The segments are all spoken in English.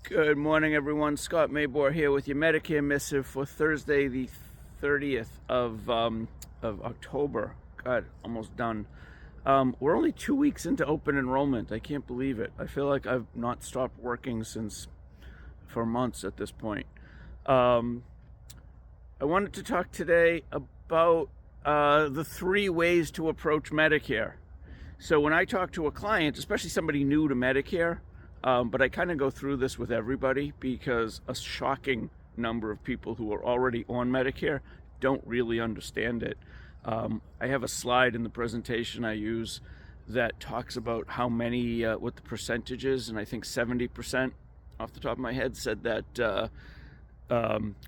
Good morning, everyone. Scott Maybor here with your Medicare Missive for Thursday, the 30th of October. God, almost done. We're only 2 weeks into open enrollment. I can't believe it. I feel like I've not stopped working for months at this point. I wanted to talk today about the 3 ways to approach Medicare. So when I talk to a client, especially somebody new to Medicare, but I kind of go through this with everybody because a shocking number of people who are already on Medicare don't really understand it. I have a slide in the presentation I use that talks about how many, what the percentage is, and I think 70% off the top of my head said that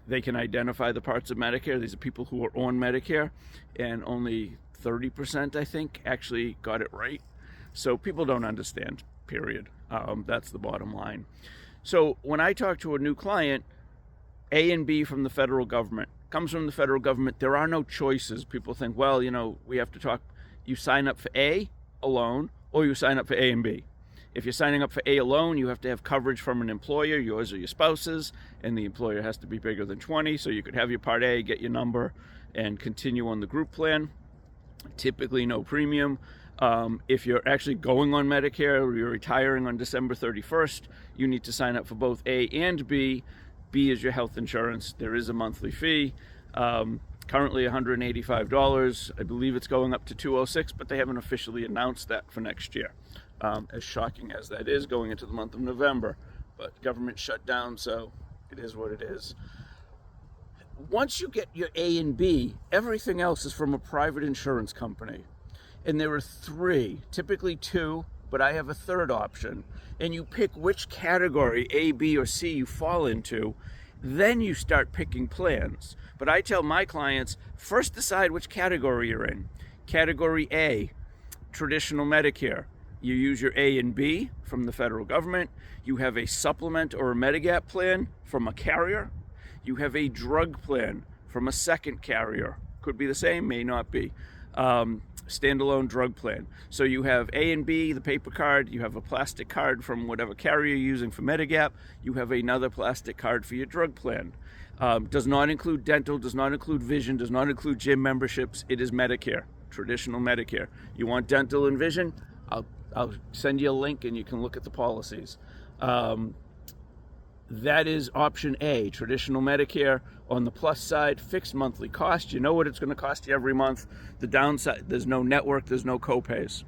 they can identify the parts of Medicare. These are people who are on Medicare, and only 30%, I think, actually got it right. So people don't understand, period. That's the bottom line. So when I talk to a new client, A and B from the federal government comes from the federal government. There are no choices. People think, well, we have to talk. You sign up for A alone, or you sign up for A and B. If you're signing up for A alone, you have to have coverage from an employer, yours or your spouse's, and the employer has to be bigger than 20. So you could have your Part A, get your number, and continue on the group plan. Typically no premium. If you're actually going on Medicare or you're retiring on December 31st, you need to sign up for both A and B. B is your health insurance. There is a monthly fee. Currently $185. I believe it's going up to $206, but they haven't officially announced that for next year. As shocking as that is, going into the month of November. But government shut down, so it is what it is. Once you get your A and B, everything else is from a private insurance company. And there are 3, typically 2, but I have a 3rd option. And you pick which category, A, B, or C, you fall into. Then you start picking plans. But I tell my clients, first decide which category you're in. Category A, traditional Medicare. You use your A and B from the federal government. You have a supplement or a Medigap plan from a carrier. You have a drug plan from a second carrier. Could be the same, may not be. Standalone drug plan. So you have A and B, the paper card, you have a plastic card from whatever carrier you're using for Medigap, you have another plastic card for your drug plan. Does not include dental, does not include vision, does not include gym memberships. It is Medicare, traditional Medicare. You want dental and vision? I'll send you a link and you can look at the policies. That is option A, traditional Medicare. On the plus side, fixed monthly cost. You know what it's going to cost you every month. The downside, there's no network, there's no copays.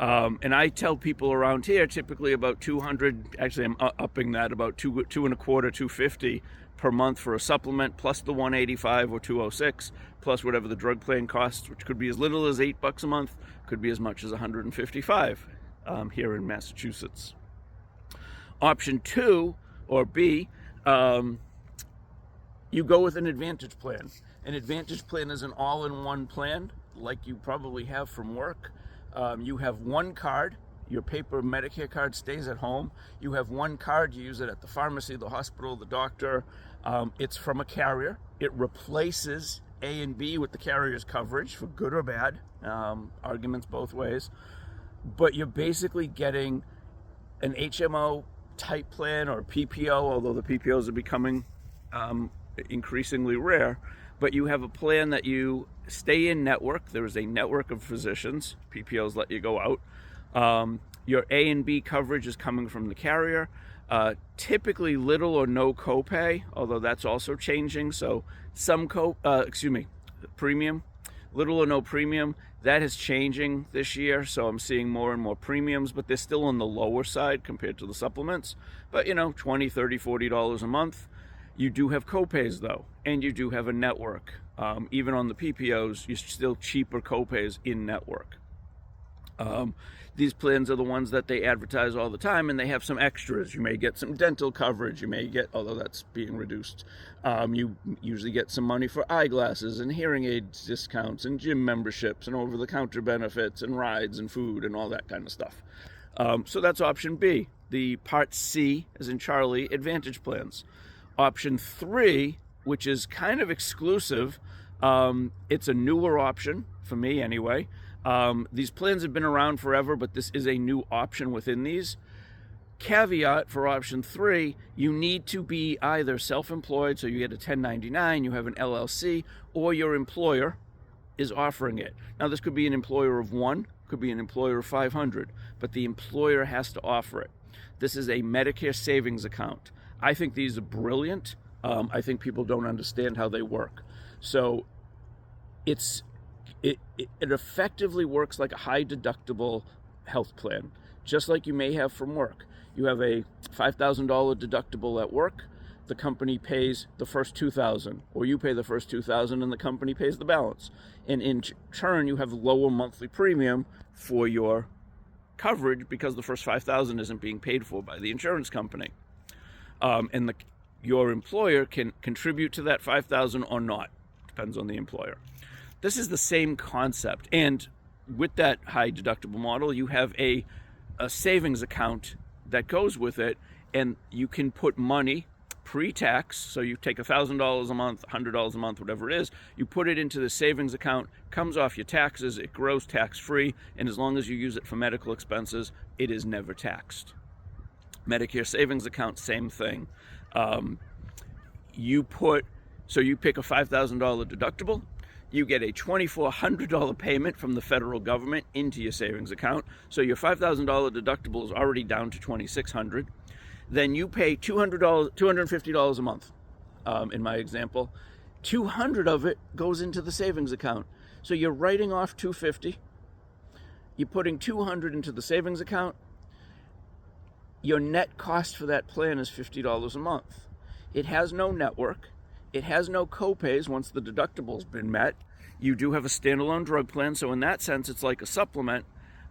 And I tell people around here typically about 200, actually I'm upping that, about two and a quarter, 250 per month for a supplement, plus the 185 or 206, plus whatever the drug plan costs, which could be as little as $8 a month, could be as much as 155 here in Massachusetts. Option 2, or B, you go with an Advantage plan. An Advantage plan is an all-in-one plan, like you probably have from work. You have one card. Your paper Medicare card stays at home. You have one card. You use it at the pharmacy, the hospital, the doctor. It's from a carrier. It replaces A and B with the carrier's coverage, for good or bad. Arguments both ways. But you're basically getting an HMO type plan or PPO, although the PPOs are becoming increasingly rare. But you have a plan that you stay in network. There is a network of physicians. PPOs let you go out. Your A and B coverage is coming from the carrier. Typically little or no copay, although that's also changing. So some premium, little or no premium. That is changing this year, so I'm seeing more and more premiums, but they're still on the lower side compared to the supplements. But $20, $30, $40 a month. You do have copays though, and you do have a network. Even on the PPOs, you're still cheaper copays in network. These plans are the ones that they advertise all the time, and they have some extras. You may get some dental coverage. You may get, although that's being reduced, you usually get some money for eyeglasses and hearing aids discounts and gym memberships and over-the-counter benefits and rides and food and all that kind of stuff. So that's option B. The Part C, as in Charlie, Advantage plans. Option 3, which is kind of exclusive, it's a newer option, for me anyway. These plans have been around forever, but this is a new option within these. Caveat for option 3, you need to be either self-employed, so you get a 1099, you have an LLC, or your employer is offering it. Now, this could be an employer of 1, could be an employer of 500, but the employer has to offer it. This is a Medicare savings account. I think these are brilliant. I think people don't understand how they work. So it effectively works like a high deductible health plan, just like you may have from work. You have a $5,000 deductible at work. The company pays the first $2,000, or you pay the first $2,000 and the company pays the balance. And in turn, you have lower monthly premium for your coverage because the first $5,000 isn't being paid for by the insurance company. And your employer can contribute to that $5,000 or not. Depends on the employer. This is the same concept. And with that high deductible model, you have a savings account that goes with it, and you can put money pre-tax, so you take $1,000 a month, $100 a month, whatever it is, you put it into the savings account, comes off your taxes, it grows tax-free, and as long as you use it for medical expenses, it is never taxed. Medicare savings account, same thing. You pick a $5,000 deductible, you get a $2,400 payment from the federal government into your savings account. So your $5,000 deductible is already down to $2,600. Then you pay $250 a month. In my example, $200 of it goes into the savings account. So you're writing off $250. You're putting $200 into the savings account. Your net cost for that plan is $50 a month. It has no network. It has no co-pays once the deductible's been met. You do have a standalone drug plan, so in that sense, it's like a supplement,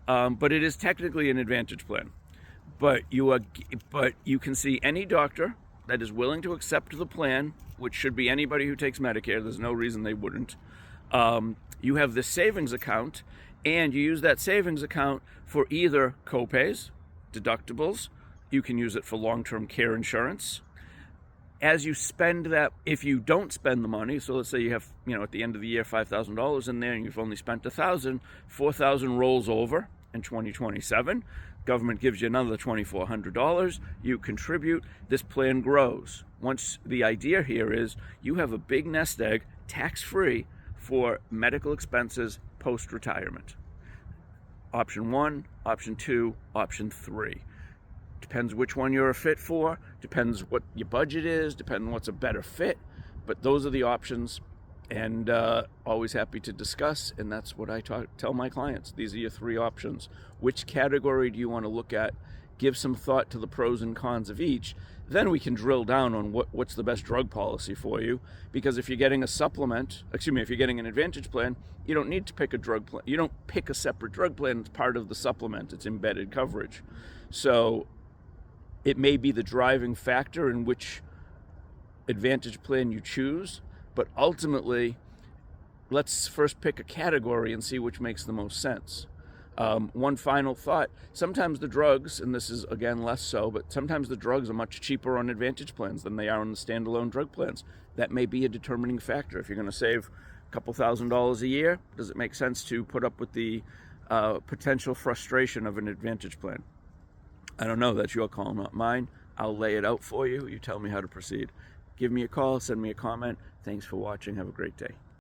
but it is technically an Advantage plan. But you can see any doctor that is willing to accept the plan, which should be anybody who takes Medicare. There's no reason they wouldn't. You have this savings account, and you use that savings account for either co-pays, deductibles. You can use it for long-term care insurance. As you spend that, if you don't spend the money, so let's say you have, at the end of the year, $5,000 in there and you've only spent $1,000, $4,000 rolls over in 2027. Government gives you another $2,400. You contribute. This plan grows. The idea here is you have a big nest egg, tax-free, for medical expenses post-retirement. Option 1, option 2, option 3. Depends which one you're a fit for, depends what your budget is, depends what's a better fit, but those are the options, and always happy to discuss, and that's what I tell my clients. These are your 3 options. Which category do you want to look at? Give some thought to the pros and cons of each. Then we can drill down on what's the best drug policy for you, because if you're getting if you're getting an Advantage plan, you don't need to pick a drug plan. You don't pick a separate drug plan. It's part of the supplement. It's embedded coverage. So it may be the driving factor in which Advantage plan you choose, but ultimately, let's first pick a category and see which makes the most sense. One final thought, sometimes the drugs, and this is again less so, but sometimes the drugs are much cheaper on Advantage plans than they are on the standalone drug plans. That may be a determining factor. If you're going to save a couple $1,000s a year, does it make sense to put up with the potential frustration of an Advantage plan? I don't know. That's your call, not mine. I'll lay it out for you. You tell me how to proceed. Give me a call. Send me a comment. Thanks for watching. Have a great day.